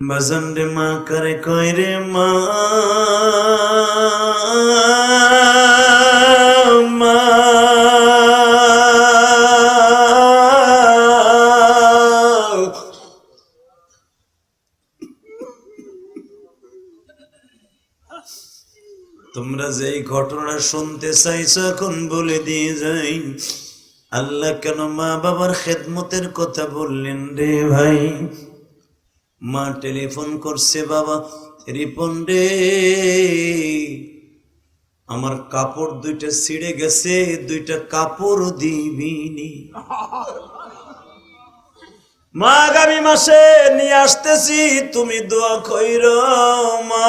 বাজান রে মা করে কয় রে মা মা তোমরা যেই ঘটনা শুনতে চাইছো এখন বলে দিয়ে যাই। আল্লাহ কেন মা বাবার খেদমতের কথা বললেন রে ভাই? মা টেলিফোন করছে, বাবা রিপন রে আমার কাপড় দুইটা ছিঁড়ে গেছে, দুইটা কাপড় দিবিনি। মা আগামী মাসে নিয়ে আসতেছি, তুমি দোয়া কইরো মা।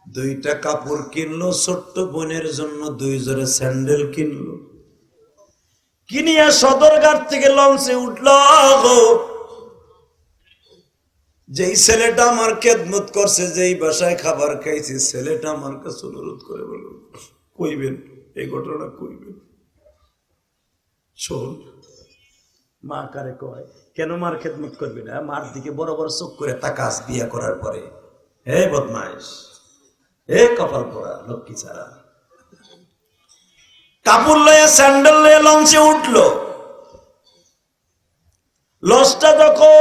দুইটা কাপড় কিনলো, ছোট্ট বোনের জন্য দুই জোড়া স্যান্ডেল কিনলো, কিনিয়া সদরঘাট থেকে লঞ্চে উঠলো। যেই ছেলেটা আমার খেদমত করছে, যেই বাসায় খাবার খাইছি, ছেলেটা আমার কাছে অনুরোধ করে বলল, কইবেন এই ঘটনা কইবেন। শোন, মা কারে কয় কেন মার খেদমত করবি না? মার দিকে বড় বড় চোখ করে তাকাস বিয়ে করার পরে। হে বদমাইশ, হে কপাল পোড়া লক্ষ্মী ছাড়া। কাপড় লয়ে স্যান্ডেল লয়ে লঞ্চে উঠলো। লঞ্চটা যখন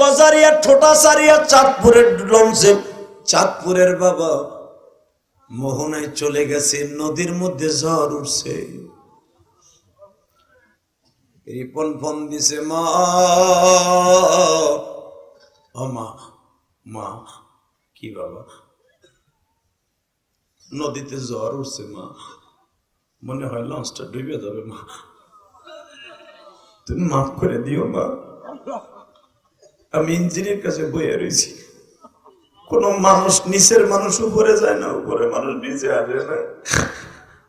গজারিয়া ঠোঁটা সারিয়া চাঁদপুরের লঞ্চে, চাঁদপুরের বাবা মোহনায় চলে গেছে, নদীর মধ্যে ঝড় উঠছে। রিপন ফোন দিছে, মা ও মা, মা কি বাবা? নদীতে ঝড় উঠছে মা, মনে হয় লঞ্চটা ডুবে যাবে মা, তুমি মাফ করে দিও মা। আমি ইঞ্জিনের কাছে বইয়ে রয়েছি। কোন মানুষ নিচের মানুষ উপরে যায় না, উপরে মানুষ নিচে আসে না।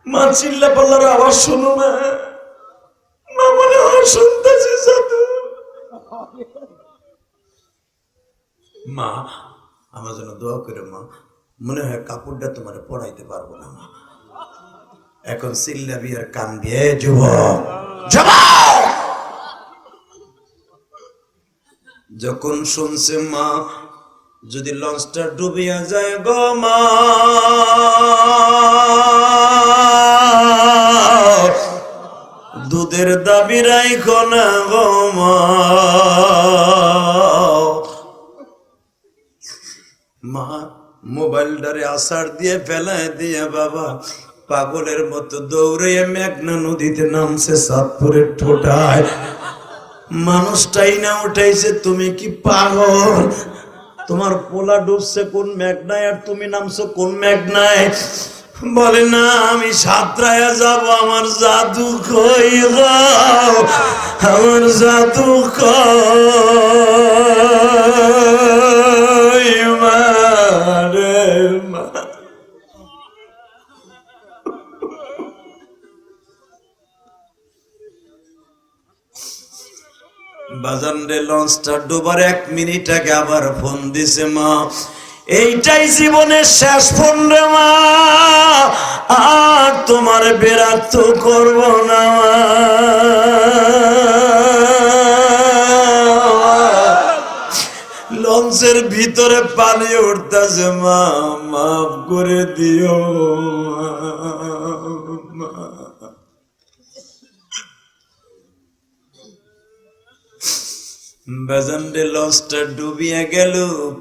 মা চিল্লা পাল্লার আওয়াজ শোনো না, মা মনে হয় শুনতেছি জাদু। মা আমার জন্য দোয়া করে মা, মনে হয় কাপড়টা তোমার পড়াইতে পারবো না মা। এখন চিল্লাবি আর কানবি, এ যুবক যুবক। যখন শুনছে মা যদি লঞ্চটা ডুবিয়া যায় গো মা, দুধের দাবি রাইখো না গো মা। মা মোবাইলটারে আসার দিয়ে ফেলায় দিয়ে বাবা পাগলের মতো দৌড়ে মেঘনা নদীতে নামছে চাঁদপুরের ঠোঁটায়। মানুষটাই না উঠাইছে, তুমি কি পাগল? তোমার পোলা ডুবছে কোন মেঘনায় আর তুমি নামছো কোন মেঘনায়? বলে না আমি সাঁতরায়া যাব, আমার জাদু কই গো, আমার জাদু কই মা রে মা। বাজান রে লঞ্চটা ডুবার 1 মিনিট আগে আবার ফোন দিছে, মা এইটাই জীবনের শেষ ফোন রে মা, আর তোমার বেরাত করব না। লঞ্চের ভিতরে পানি উঠতেছে, মা মাফ করে দিও মা। বাজানরে লঞ্চটা ডুবিয়া গেল।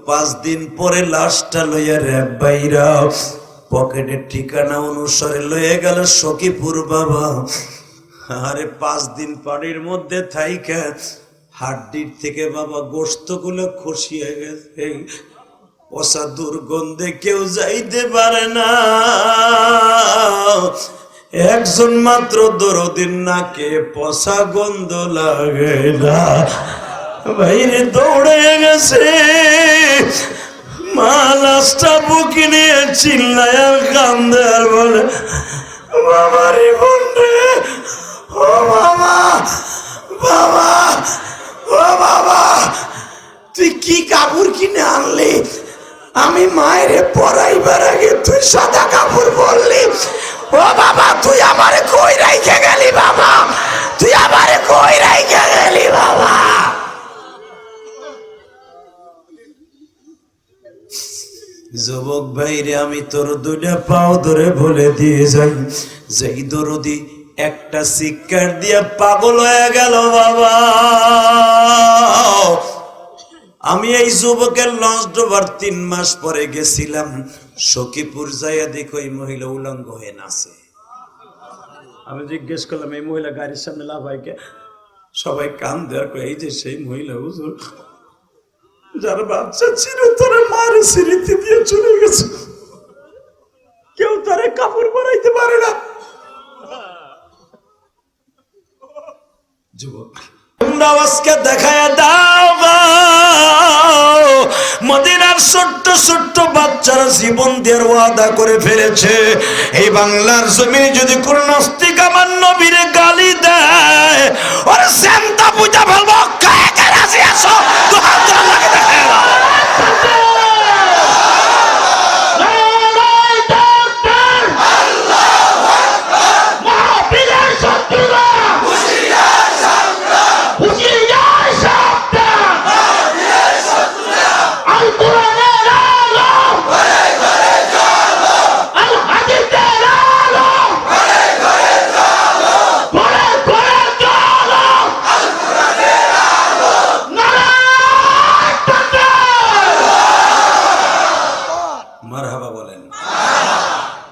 5 দিন পরে লাশটা লইয়া র্যাব বাইরা পকেটের ঠিকানা অনুসারে লইয়া গেল সখীপুর বাবা। আরে 5 দিন পানির মধ্যে থাইকা হাড্ডির থেকে বাবা গোশত গুলো খসিয়ে গেছে, পচা দুর্গন্ধে কেউ যাইতে পারে না। একজন মাত্র দরদির নাকে পচা গন্ধ লাগে না, বাইরে দৌড়ে গেছে। মা লাশটা বুকে নিয়ে চিল্লায় আর কান্দে আর বলে, বাবারি বোন রে, ও বাবা, বাবা, ও বাবা, তুই কি কাপড় কিনে আনলি? আমি মায়ের পরাইবার আগে তুই সাদা কাপড় পরলি, ও বাবা তুই আমারে কই রাইখা গেলি বাবা, তুই আমারে কই রাইখা গেলি বাবা। যুবক ভাইরে আমি তোর দুইটা পাও ধরে বলে দিয়ে যাই, যেই দরদি একটা শিক্ষার দিয়ে পাগল হয়ে গেল বাবা। আমি এই যুবকের লঞ্চ ডোবার 3 মাস পরে গেছিলাম, সখীপুর যাইয়া দেখো এই মহিলা উলঙ্গ হয়ে নাচে। আমি জিজ্ঞেস করলাম এই মহিলা গাড়ির সামনে লাফাইকে, সবাই কান দেওয়ার করে এই যে সেই মহিলা হুজুর যার বাচ্চা ছিল তারা মারে সিঁড়িতে দিয়ে চলে গেছে, কেউ তারে কাপড় পরাইতে পারে না। যুবক আজকে দেখায় দাও মদিনার ছোট্ট ছোট্ট বাচ্চারা জীবন দেওয়ার ওয়াদা করে ফেলেছে। এই বাংলার জমিনে যদি কোন নাস্তিক আমার নবীরে গালি দেয় ওর সেন্তা বুঝা ফেলবো। কায় কায় রাজি আছো দুহাত ধরে লাগে দেখায় দাও।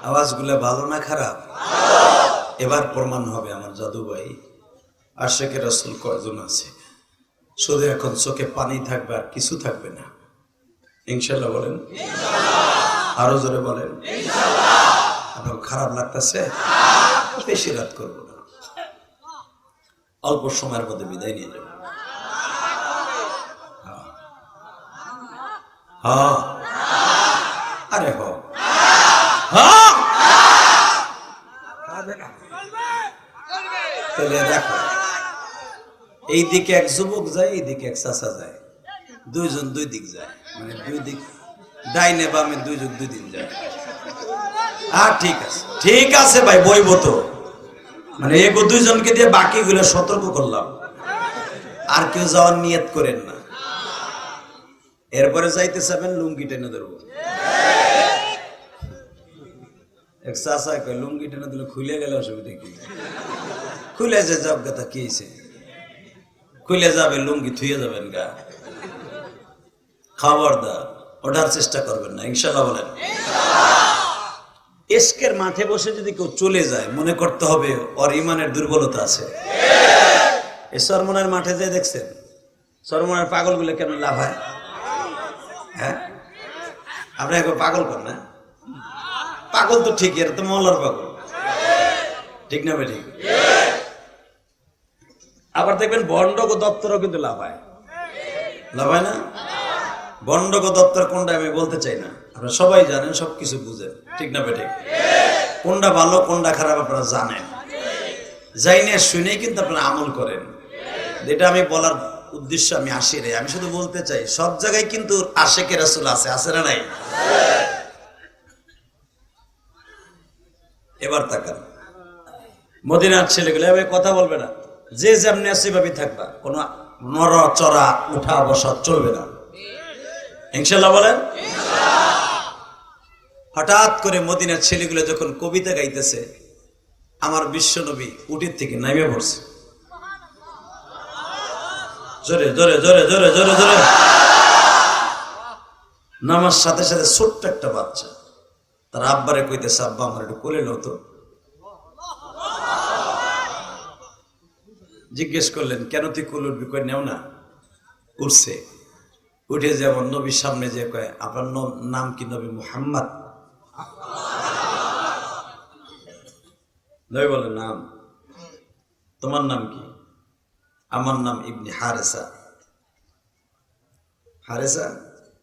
আওয়াজগুলো ভালো না খারাপ? এবার প্রমাণ হবে আমার জাদু ভাই আশেকের রাসূল কয়জন আছে। শুধু এখন চোখে পানি থাকবে আর কিছু থাকবে না, ইনশাআল্লাহ বলেন, আরো জোরে বলেন ইনশাআল্লাহ। আপনার খারাপ লাগতেছে? বেশি রাত করবো না, অল্প সময়ের মধ্যে বিদায় নিয়ে যাবো। হ্যাঁ আরে হ তাহলে দেখো, এইদিকে এক যুবক যায়, এইদিকে এক চাচা যায়, দুইজন দুই দিক যায়, মানে দুই দিক ডাইনে বামে দুইজন দুই দিন যায়। আর ঠিক আছে ভাই বইব তো, মানে এগো দুইজনকে দিয়ে বাকিগুলো সতর্ক করলাম, আর কেউ যাওয়ার নিয়ত করেন না। এরপরে যাইতে চাবেন লুঙ্গি টেনে ধরবো। এক চাচা কয় লুঙ্গি টেনে দিলে খুলে গেলে অসুবিধা কি? খুলে যে যাব কথা কি হয়েছে, খুলে যাবে লুঙ্গি থুয়ে যাবেন গা, খবরদার ওঠার চেষ্টা করবেন না, ইনশাআল্লাহ বলেন। ইশকের মাঠে বসে যদি কেউ চলে যায় মনে করতে হবে ওর ইমানের দুর্বলতা আছে। এই সরমনের মাঠে যে দেখছেন সরমনের পাগলগুলো কেমন লাফায়, হ্যাঁ আপনি একবার পাগল কর না, পাগল তো ঠিক, এর তো মহলার পাগল, ঠিক না ভাই? ঠিক। আবার দেখবেন বন্ডক দপ্তরও কিন্তু লাফায় না। বন্ডক দপ্তর কোনটা আমি বলতে চাই না, আপনারা সবাই জানেন, সবকিছু বুঝেন, ঠিক না ভাই? ঠিক। কোনটা ভালো কোনটা খারাপ আপনারা জানেন, জাইনে শুনেই কিন্তু আপনারা আমল করেন। এটা আমি বলার উদ্দেশ্য আমি আসি রে, আমি শুধু বলতে চাই সব জায়গায় কিন্তু আশেকে রাসূল আছে, আছে না নাই? এবার তাকান, মদিনার ছেলেগুলো এভাবে কথা বলবে না, যে যেমনি আছে সেভাবেই থাকবা, কোনো নড়াচড়া উঠা বসা চলবে না, ইনশাআল্লাহ বলেন। হঠাৎ করে মদিনার ছেলেগুলো যখন কবিতা গাইতেছে, আমার বিশ্বনবী উটির থেকে নামে পড়ছে, জোরে জোরে জোরে জোরে জোরে জোরে নামার সাথে সাথে ছোট্ট একটা বাচ্চা তার আব্বারে কইতেছে, আব্বা আমার একটু কোলে লো তো। জিজ্ঞেস করলেন কেন তুই কোলে উঠবি? কই নেও না। উঠছে, উঠে যেমন নবীর সামনে যে কয়, আপনার নাম কি? নবী মুহাম্মদ। নবী বলে নাম, তোমার নাম কি? আমার নাম ইবনে হারেসা। হারেসা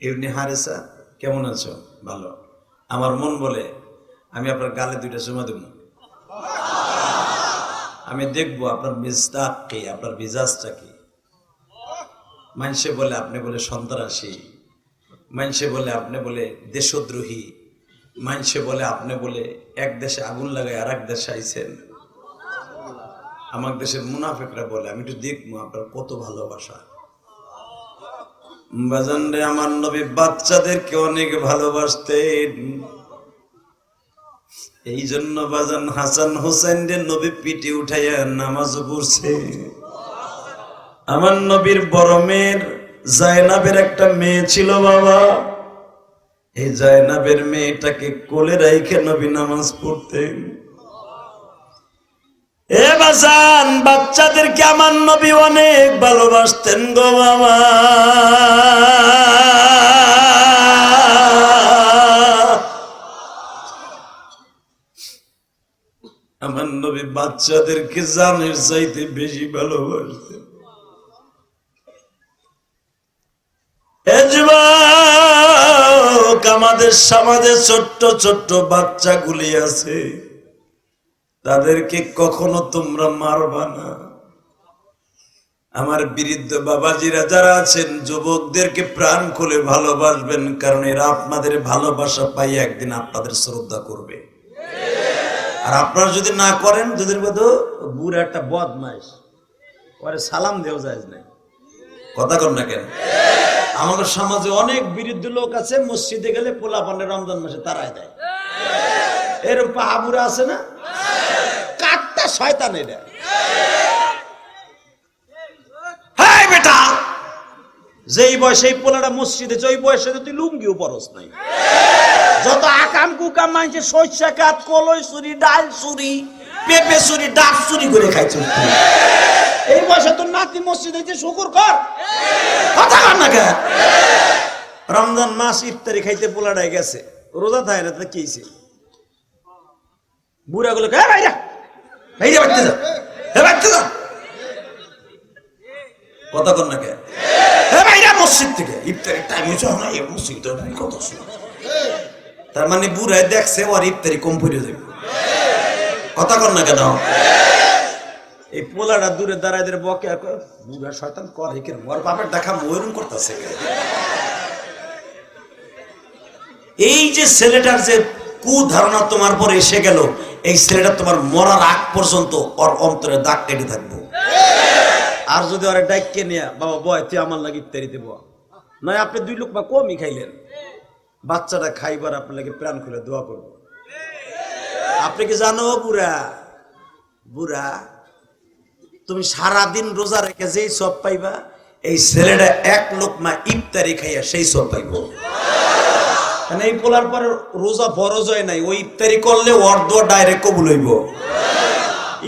ইবনে হারেসা, কেমন আছো? ভালো। আমার মন বলে আমি আপনার গালে 2টা চুমা দেব, আমি দেখবো আপনার মিজদাক কি, আপনার মিজাজটা কি। মানুষে বলে আপনি বলে সন্ত্রাসী, মানুষে বলে আপনি বলে দেশদ্রোহী, মানুষে বলে আপনি বলে এক দেশে আগুন লাগায় আর এক দেশে আইছেন। আমার দেশের মুনাফিকরা বলে আমি একটু দেখবো আপনার কত ভালোবাসা। বাজান রে, আমার নবী বাচ্চাদেরকে অনেক ভালোবাসতেন। এই জন্য বাজান হাসান হোসেন রে নবী পিঠে উঠাইয়া নামাজ পড়ছে। আমার নবীর বড় মেয়ের জায়নাবের একটা মেয়ে ছিল বাবা, এই জায়নাবের মেয়েটাকে কোলে রাইখে নবী নামাজ পড়তেন। এ বাজান, বাচ্চাদেরকে আমার নবী অনেক ভালোবাসতেন গো বাবা। আমার নবী বাচ্চাদেরকে জানের চাইতে বেশি ভালোবাসতেন। আমাদের সমাজে ছোট্ট ছোট্ট বাচ্চাগুলি আছে, তাদেরকে কখনো তোমরা মারবা না। আমার বৃদ্ধ বাবাজিরা যারা আছেন, যুবকদেরকে প্রাণ খুলে ভালোবাসবেন, কারণ এরা আপনাদের ভালোবাসা পাই একদিন আপনাদের শ্রদ্ধা করবে। আর আপনারা যদি না করেন, যদি বুড়া একটা বদমাইশ, পরে সালাম দেওয়া যায় না। কথা কর না কেন? আমাদের সমাজে অনেক বিরুদ্ধ লোক আছে, মসজিদে গেলে পোলাপানে রমজান মাসে তারাই দেয়। এরকম পাহাবুরা আছে না? কাটটা শয়তান এটা। হ্যাঁ বেটা, যেই বয়সে এই পোলাটা মসজিদে, ওই বয়সে তুই লুঙ্গিও পরস নাই। যত আকাম কুকাম মানছে, সরষা কাঠ, কলই চুরি, ডাল চুরি, পেঁপে চুরি, ডাব চুরি করে খাইছে। এই বয়সে তোর নাতি মসজিদে যে শুকুর কর। কথা কর না কেন? রমজান মাস ইফতারি খাইতে পোলাটাই গেছে, রোজা থাকে না, তা কি হইছে? বুড়া গুলো বাইরা বাইরে বাড়তে যা, বাড়তে যা। কথা কর না কেন? বাইরা মসজিদ থেকে ইফতারি টাইম হয়েছে না, এই মসজিদ কথা শুনে। তার মানে বুড়ায় দেখছে ওর ইফতারি কম পড়ে যাবে। কথা কর না কেন? এই পোলাটা দূরে দাঁড়ায় বকে, বুড়া শয়তান কর হেকের ওর বাপের দেখা ময়রুম করতেছে। এই যে ছেলেটার যে কুধারণা তোমার পর এসে গেল, এই ছেলেটা তোমার মরার আগ পর্যন্ত ওর অন্তরে দাগ কেটে থাকবো। আর যদি ওরা ডাইকে নিয়ে, বাবা বয় তুই আমার লাগি ইফতারি দেব, নয় আপনি 2 লোক বা কমই খাইলেন, বাচ্চাটা খাইবার আপনার লাগে প্রাণ খুলে দোয়া করবো। আপনি কি জানো বুড়া, বুড়া তুমি সারাদিন রোজা রেখে যেই সব পাইবা, এই ছেলেটা 1 লোকমা ইফতারি খাইয়া সেই সব পাইব। এই পোলার পরে রোজা ফরজ হয় নাই, ওই ইফতারি করলে অর্ধ ডাইরেক্ট কবুল হইব।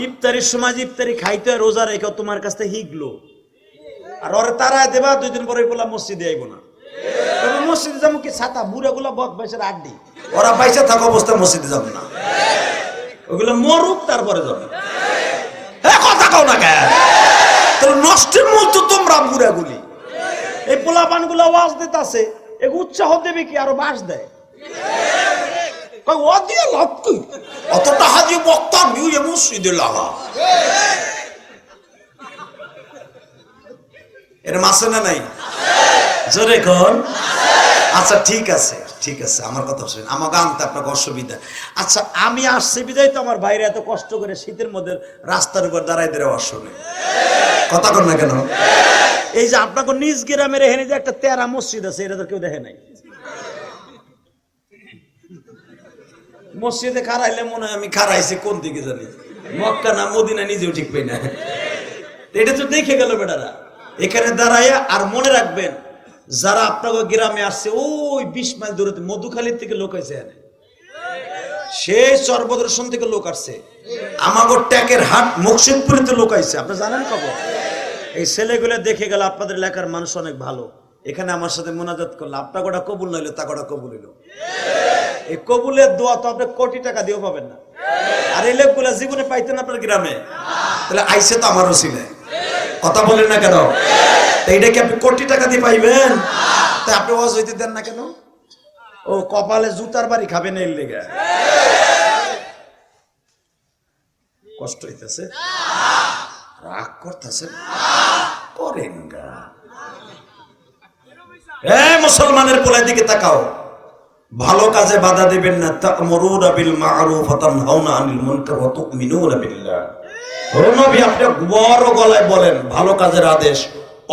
ইফতারির সময় ইফতারি খাইতে রোজা রেখে তোমার কাছ থেকে হিগলো, আর ওরে তারায় দেবা, 2 দিন পরে পোলা মসজিদে আইব না। তবে মসজিদে যাবো কি ছাতা, বুড়া গুলা বক বাইসের আড্ডি, ওরা পয়সা থাকা অবস্থায় মসজিদে যাবো না, ওগুলো মরুক তারপরে যাবে। কথা কও না কেন? নষ্টের মূল তো তোমরা বুড়া গুলি। এই পোলাপান গুলা ওয়াজ দিতেছে, উৎসাহ দেবে কি, আরো বাস দেয়। অতটা হাজি বক্তা নিয়ে মসজিদে লাগা, এর মাসে না নাই জোরে কোন? আচ্ছা ঠিক আছে, ঠিক আছে, আমার কথা শুনেন, আমাকে আনতে আপনাকে অসুবিধা। আচ্ছা আমি আসছি বিদায় তো আমার বাইরে এত কষ্ট করে শীতের মধ্যে রাস্তার উপর দাঁড়াই দেওয়া আসলে কথা কর না কেন? এই যে আপনাকে নিজ গ্রামের এখানে যে একটা তেরা মসজিদ আছে, এটা তো কেউ দেখে নাই। মসজিদে খারাইলে মনে হয় আমি খারাইছি কোন দিকে জানি, মক্কা না মদিনা, নিজেও ঠিক পাই না। এটা তো দেখে গেল বেটারা এখানে দাঁড়াইয়া। আর মনে রাখবেন, যারা আপনাকে গ্রামে আসছে, ওই 20 মাইল দূরে মধুখালীর থেকে লোক আছে, সেই সর্বদর্শন থেকে লোক আসছে, আমাগো ট্যাকের হাট মুকসিদপুরিতে লোক আইছে, আপনি জানেন খবর? এই ছেলেগুলো দেখে গেল আপনাদের এলাকার মানুষ অনেক ভালো, এখানে আমার সাথে মোনাজাত করলো, আপনার গোটা কবুল নইলো, তা গোটা কবুল হইলো। এই কবুলের দোয়া তো আপনি কোটি টাকা দিয়েও পাবেন না। আর এই লোকগুলা জীবনে পাইতেন আপনার গ্রামে, তাহলে আইসে তো আমারও ছিল। কথা বলেন না কেন? এইটা কি আপনি কোটি টাকা দিয়ে পাইবেন? তাই আপনি ওয়াজ হইতে দেন না কেন? ও কপালে জুতার বাড়ি খাবেন এর লেগে কষ্ট হইতেছে, রাগ করতেছে, করেন গা। মুসলমানের পোলার দিকে তাকাও, ভালো কাজে বাধা দিবেন না। তা'মুরুনা বিল মা'রুফ ওয়া তানহাউনা আনিল মুনকার ওয়া তু'মিনুনা বিল্লাহ। ও নবী, আপনি বড় গলায় বলেন ভালো কাজের আদেশ,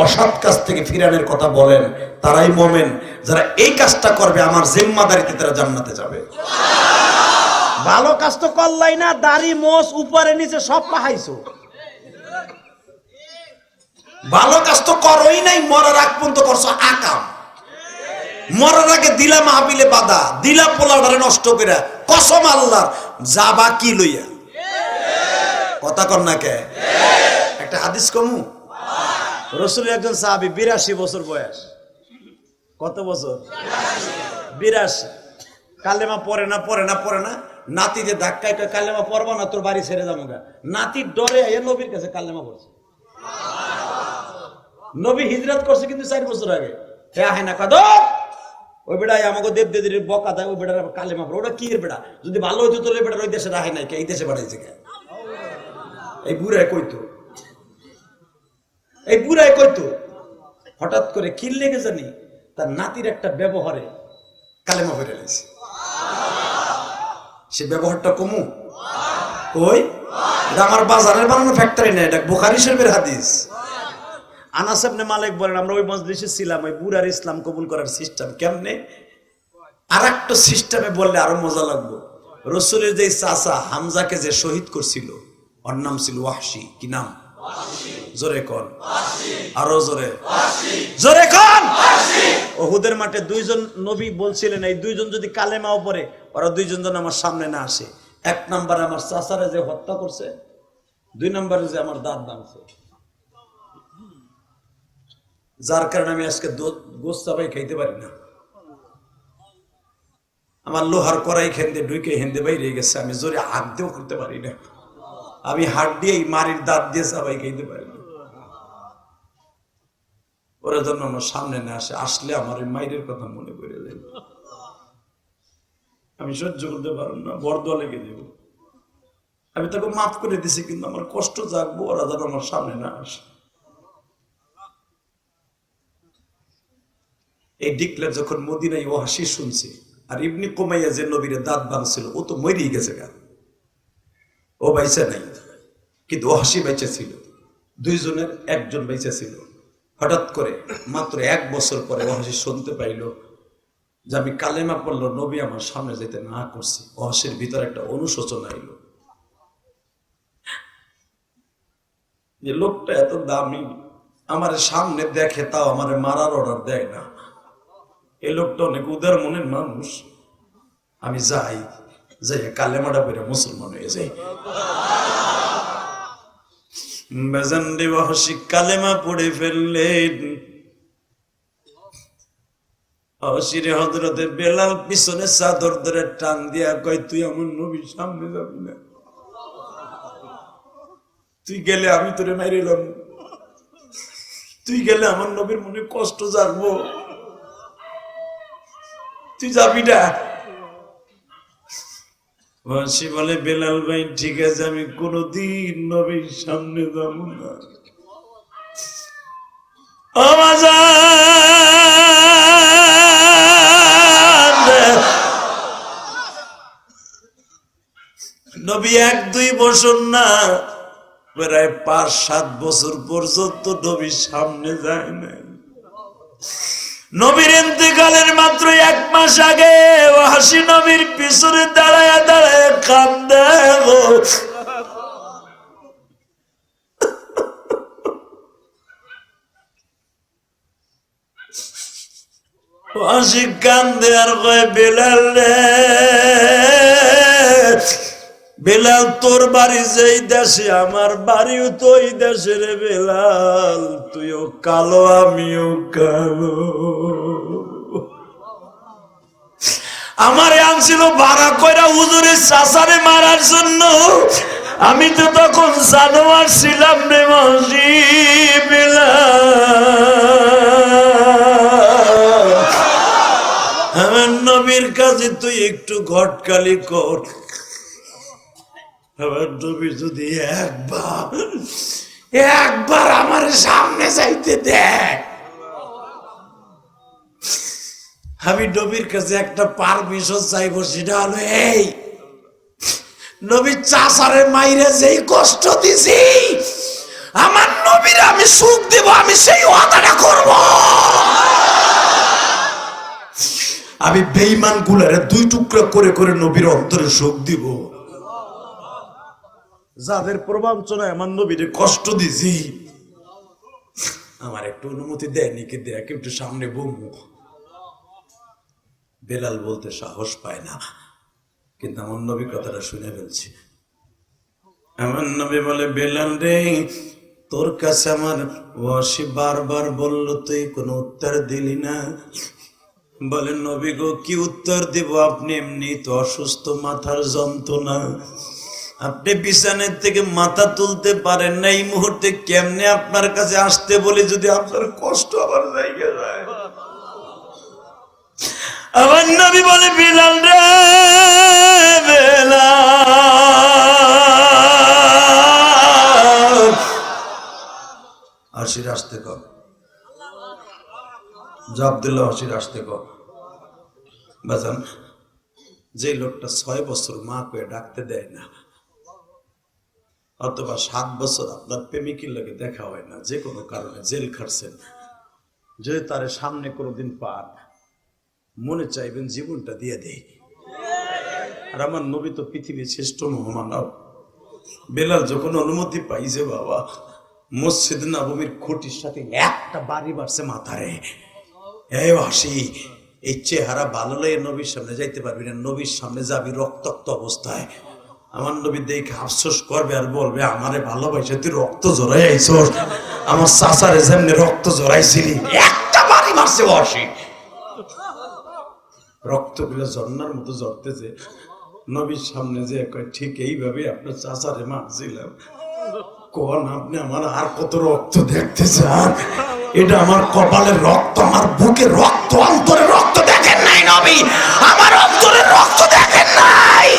অসৎ কাজ থেকে ফিরানোর কথা বলেন। তারাই মুমিন, যারা এই কাজটা করবে আমার জিম্মাদারিতে তারা জান্নাতে যাবে। ভালো কাজ তো করলাই না, দাড়ি মোছ উপরে নিচে সব পাহাইছো। ভালো কাজ তো করোই নাই, মরার আগ পর্যন্ত করছো আকাম। মরার আগে দিলা মাহফিলে বাধা, দিলা পোলাডারে নষ্ট করে, কসম আল্লাহর যাবা কি লইয়া, কথা কর না কে? একটা হাদিস কমু, রসুল একজন সাহাবী 82 বছর বয়স। কত বছর? 82। কালেমা পড়ে না পড়ে না পড়ে না, নাতিতে ধাক্কায় কয় কালেমা পড়বো না, তোর বাড়ি ছেড়ে যাবো গা। নাতির ডরে আইয়া নবীর কাছে কালেমা পড়ছে। নবী হিজরত করছে কিন্তু 4 বছর আগে। হ্যাঁ না কাদ ওই বেড়া আমাকে দেব দেদের বকা দেয়, ওই বেড়ার কালেমা পড়ে। ওটা কি এর বেড়া? যদি ভালো হইতো তোর বেড়ার ওই দেশে রাহে নাই কে, এই দেশে বাড়াইছে কে? এই বুড়ায় কইতো, এই বুড়ায় কইতো। হঠাৎ করে কি লেগে জানি তার নাতির একটা ব্যবহারে কালেমা পড়ে গেছে। সে ব্যবহারটা কমু ওই আমার বাজারের বানানো ফ্যাক্টরি না, এটা বুখারী শরীফের হাদিস। আনাস ইবনে মালিক বলেন, আমরা ওই মজলিসে ছিলাম, ওই বুড়ার ইসলাম কবুল করার সিস্টেম কেমনে। আর একটা সিস্টেমে বললে আরো মজা লাগবে। রসুলের যে চাচা হামজাকে যে শহীদ করছিল, ওর নাম ছিল ওয়াহশী। কি নাম? জোরে কোন, আরো জোরে, জোরে কোন। ওহুদের মাঠে 2 জন নবী বলছিলেন, এই 2 জন যদি কালেমাও পড়ে, ওরা 2 জন যেন আমার সামনে না আসে। 1 নম্বরে আমার চাচারে যে হত্যা করছে, 2 নম্বরে যে আমার দাঁত ভাঙছে, যার কারণে আমি আজকে গোস্ত চাবাই খাইতে পারি না। আমার লোহার কড়াই খেন্দে ঢুকে হেন্দে বাইরে গেছে, আমি জোরে হাত দিয়েও করতে পারি না। আমি হাত দিয়ে মারির দাঁত দিয়ে চাবাই খাইতে পারি না। ওরা জন্য আমার সামনে না আসে, আসলে আমার ওই মায়ের কথা মনে করে যায়। আমি সহ্য করতে পারব না, বরদোয়া লেগে দেব। আমি তাকে মাফ করে দিছি, কিন্তু আমার কষ্ট জাগবো, ওরা যেন আমার সামনে না আসে। এই ডিক্লেয়ার যখন মদিনায় ওয়াহশী শুনছে, আর ইবনে কুমাইয়া যে নবীর দাঁত ভাঙছিল, ও তো মরেই গেছে গা, ও বাইচা নাই, কিন্তু ওয়াহশী বেঁচে ছিল। 2 জনের 1 জন বেঁচে ছিল। হঠাৎ করে মাত্র 1 বছর পরে ওয়াহশী শুনতে পাইল যে আমি কালেমা পড়লো, নবী আমার সামনে যেতে না করছি। ওয়াহশীর ভিতরে একটা অনুশোচনা আইল যে লোকটা এত দামি, আমার সামনে দেখে তাও আমার মারার অর্ডার দেয় না। এই লোকটা অনেক উদার মনের মানুষ, আমি যাই, যাই কালেমাটা পড়ে মুসলমান হয়ে যাই। বেজান্ডি ওয়াহশী কালেমা পড়ে ফেললেন। ওয়াহশীর হযরতে বেলাল পিছনে চাদর ধরে টান দিয়া কয়, তুই আমার নবীর সামনে যাবি না, তুই গেলে আমি তোরে মাইরিলাম, তুই গেলে আমার নবীর মনে কষ্ট জাগবো, তুই যাবি না। ওয়াহশী বলে, বেলাল ভাই ঠিক আছে, আমি কোনদিন নবীর সামনে যাব না। নবী 1-2 বছর না, প্রায় 5-7 বছর পর্যন্ত নবীর সামনে যায় না। নবীর ইন্তেকালের মাত্র 1 মাস আগে ওয়াহশী নবীর পিছনে দাঁড়ায় দাঁড়ায় কান্দে। ওয়াহশী কান্দে আর কয়, বেলাল রে, বেলাল তোর বাড়ি যেই দেশে, আমার বাড়িও তো ওই দেশে রে বেলাল, তুইও কালো আমিও কালো। আমারে আনছিল ভাড়া কইরা হুজুরের চাচারে মারার জন্য, আমি তো তখন জানোয়ার ছিলাম রে ওয়াহশী বেলাল। আমার নবীর কাছে তুই একটু ঘটকালি কর, আমার নবী যদি একবার আমার সামনে যাইতে দেখ, আমি নবীর কাছে একটা পারমিশন চাইবো, সেটা হলো এই, নবীর চাচারে মাইরে যেই কষ্ট দিছি, আমার নবীর আমি সুখ দেব, আমি সেই ওয়াদাটা করব। আমি বেঈমান গুলারে 2 টুকরা করে করে নবীর অন্তরে সুখ দিব। যাদের প্রবঞ্চনায় আমার নবীরে কষ্ট দিছি, আমার একটু অনুমতি দেয়নি, কি দেখ একটু সামনে বমু। বেলাল বলতে সাহস পায় না, কিন্তু আমার নবী কথাটা শুনে ফেলছি। আমার নবী বলে, বেলাল রে, তোর কাছে আমার ওয়াসি বারবার বলল, তুই কোনো উত্তর দিলি না। বলে, নবী গো, কি উত্তর দিব? আপনি এমনি তো অসুস্থ, মাথার যন্ত্রণা, আপনি বিছানার থেকে মাথা তুলতে পারেন না, এই মুহূর্তে কেমনে আপনার কাছে আসতে বলে যদি আপনার কষ্ট আবার জায়গা যায়। আমার নবী বলে, বেলাল রে, বেলাল, হাসির আসতে কর, আব্দুল্লাহ হাসির আসতে কর। বাজান, যে লোকটা 6 বছর মা কয়ে ডাকতে দেয় না, অথবা 7 বছর আপনার প্রেমিকের লাগে দেখা হয় না, যে কোনো কারণে জেল খাটছেন, যদি তার সামনে কোনোদিন পান, মনে চাইবেন জীবনটা দিয়ে দেই। আর আমার নবী তো পৃথিবীর শ্রেষ্ঠ মহামানব। বেলাল যখন অনুমতি পাইছে, বাবা, মসজিদ নববীর খুঁটির সাথে একটা বাড়ি মারছে মাথারে। এই হাসি, এই চেহারা ভালো লাগে, নবীর সামনে যাইতে পারবি না, নবীর সামনে যাবি রক্তাক্ত অবস্থায়। আমার নবী দেখে আফসোস করবে আর বলবে, আমারে ভালোবাসে তুই রক্ত জড়াই আইছস, আমার চাচারে যেমনি রক্ত জড়াইছিলি, একটা বাড়ি মারছে হাসি, রক্তগুলো ঝর্ণার মতো ঝরতেছে। নবীর সামনে যে কয়, ঠিক এইভাবে আপনার চাচারে মারছিলাম। কোন আপনি আমার আর কত রক্ত দেখতে চান? এটা আমার কপালের রক্ত, আমার বুকের রক্ত, অন্তরের রক্ত দেখেন নাই নবী? আমার অন্তরের রক্ত দেখেন নাই?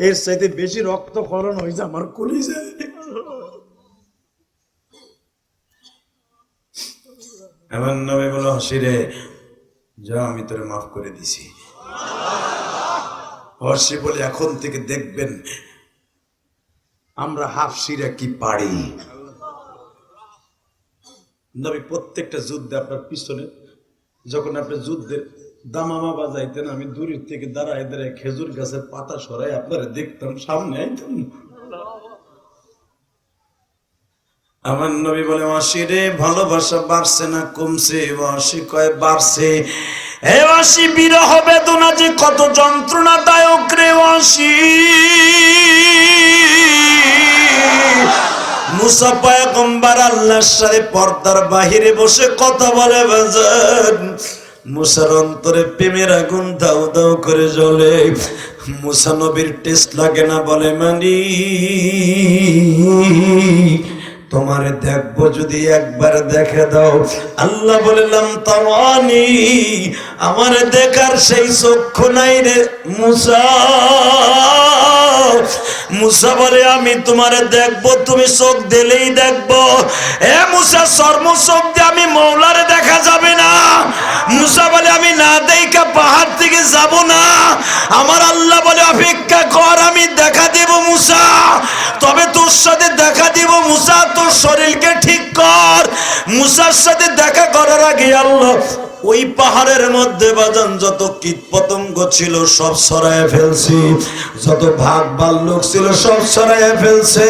এর চাইতে বেশি রক্তক্ষরণ হয়েছে আমার কলিজায়। আমার নবী বলো, হাসিরে যা, আমি তোরে মাফ করে দিছি। হাসি বলে, এখন থেকে দেখবেন আমরা হাফসিরা কি পারি। নবী প্রত্যেকটা যুদ্ধে আপনার পিছনে, যখন আপনি যুদ্ধের দামামা বাজাইতেন, আমি দূরের থেকে দাঁড়ায় দাঁড়ায় খেজুর গাছের পাতা সরাই আপনারা দেখতাম, সামনে আইতাম। আমার নবী বলে, ওয়াসিরে ভালোবাসা বাড়ছে না কমছে? ওয়াসি কয়, বাড়ছে। হে ওয়াসি, বিরহ বেদনা যে কত যন্ত্রণাদায়ক রে ওয়াসি। মুসা পয়গম্বর আল্লাহর সাথে পর্দার বাহিরে বসে কথা বলে, বাজান মুসার অন্তরে প্রেমের আগুন দাউ দাউ করে জ্বলে। মুসা নবীর টেস্ট লাগে না, বলে, মানি তোমারে দেখবো, যদি একবার দেখে দাও। আল্লাহ বললাম, তাওয়ানি, আমারে দেখার সেই চক্ষু নাই রে মুসা। মুসা বলে, আমি তোমারে দেখবো, তুমি চোখ দিলেই দেখবো। এ মুসা, চর্ম চোখ দিয়ে আমি মৌলারে দেখা যাবে না। মুসা বলে, আমি না দেখা পাহাড় থেকে যাব না। আমার আল্লাহ বলে, অপেক্ষা কর, আমি দেখা দেব মুসা, তবে তোর সাথে দেখা দিব মুসা, তোর শরীরকে ঠিক কর। মুসার সাথে দেখা করার আগে আল্লাহ ওই পাহাড়ের মধ্যে বাজান যত কীট পতঙ্গ ছিল সব সরায় ফেলছি, যত ভাগ ভাল্লুক ছিল সব সরায় ফেলছে।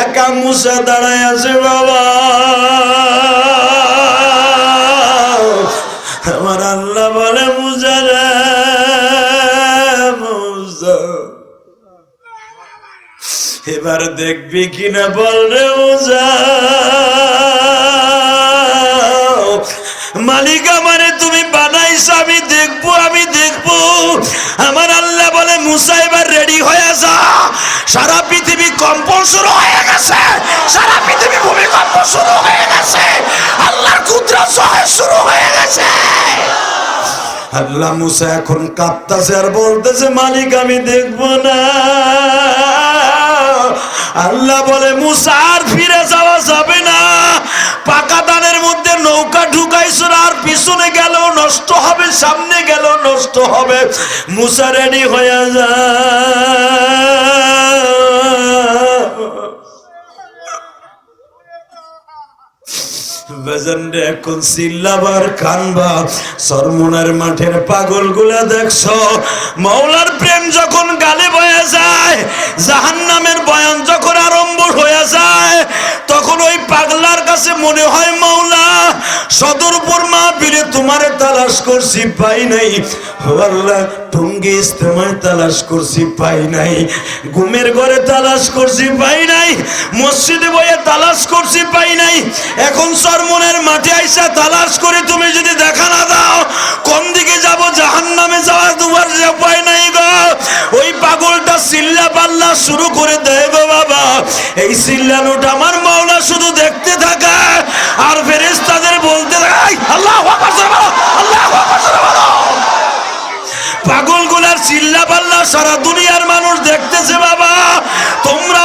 একা মুসা দাঁড়ায় আছে, বাবা আমার আল্লাহ বলে, মুসা রে মুসা, এবার দেখবি কিনা বল রে মুসা। মালিক আমারে তুমি বানাইছো, আমি দেখবো, আমি দেখবো। আমার আল্লাহ বলে, মুসা এবার রেডি হয়ে যা, সারা পৃথিবী কম্পন শুরু হয়ে গেছে, সারা পৃথিবী ভূমিকম্প শুরু হয়ে গেছে, আল্লাহর কুদরত শুরু হয়ে গেছে। আল্লাহ মুসা এখন কাঁপতাছে আর বলতেছে, মালিক আমি দেখবো না। আল্লাহ বলে, মুসা আর ফিরে যাওয়া যাবে না, পাকা দানের মধ্যে নৌকা ঢুকাইছো আর পিছনে গেলেও নষ্ট নষ্ট হবে, সামনে গেল নষ্ট হবে। মুসা রেডি হয়ে বেজন্ডে এখন চিল্লাবার কানবা। সরমুনার মাঠের পাগল গুলা দেখছো, মাওলার প্রেম যখন গালে বয়ে যায়, জাহান্নামের বয়ান যখন আরম্ভ হয়ে যায়, তখন ওই পাগলার কাছে মনে হয় মাওলা সদরপুর মাহফিলে তোমারে তালাশ করছি পাই নাই, আল্লাহ টঙ্গী ইস্তেমায় তালাশ করছি পাই নাই, ঘুমের ঘরে তালাশ করছি পাই নাই, মসজিদে বয়ে তালাশ করছি পাই নাই, এখন সরমনের মাঠে আইসা তালাশ করে তুমি যদি দেখা না দাও, কোন দিকে যাব? জাহান্নামে যাওয়ার দুয়ার পাই নাই গো। ওই পাগলটা চিল্লা পাল্লা শুরু করে দেয় গো বাবা। এই চিল্লানোটা আমার মাওলা শুধু দেখতে থাকে আর ফেরেশতাদের বলতে থাকে আল্লাহু আকবার, আল্লাহু আকবার। পাগল গুলার চিল্লা পাল্লা সারা দুনিয়ার মানুষ দেখতেছে বাবা। তোমরা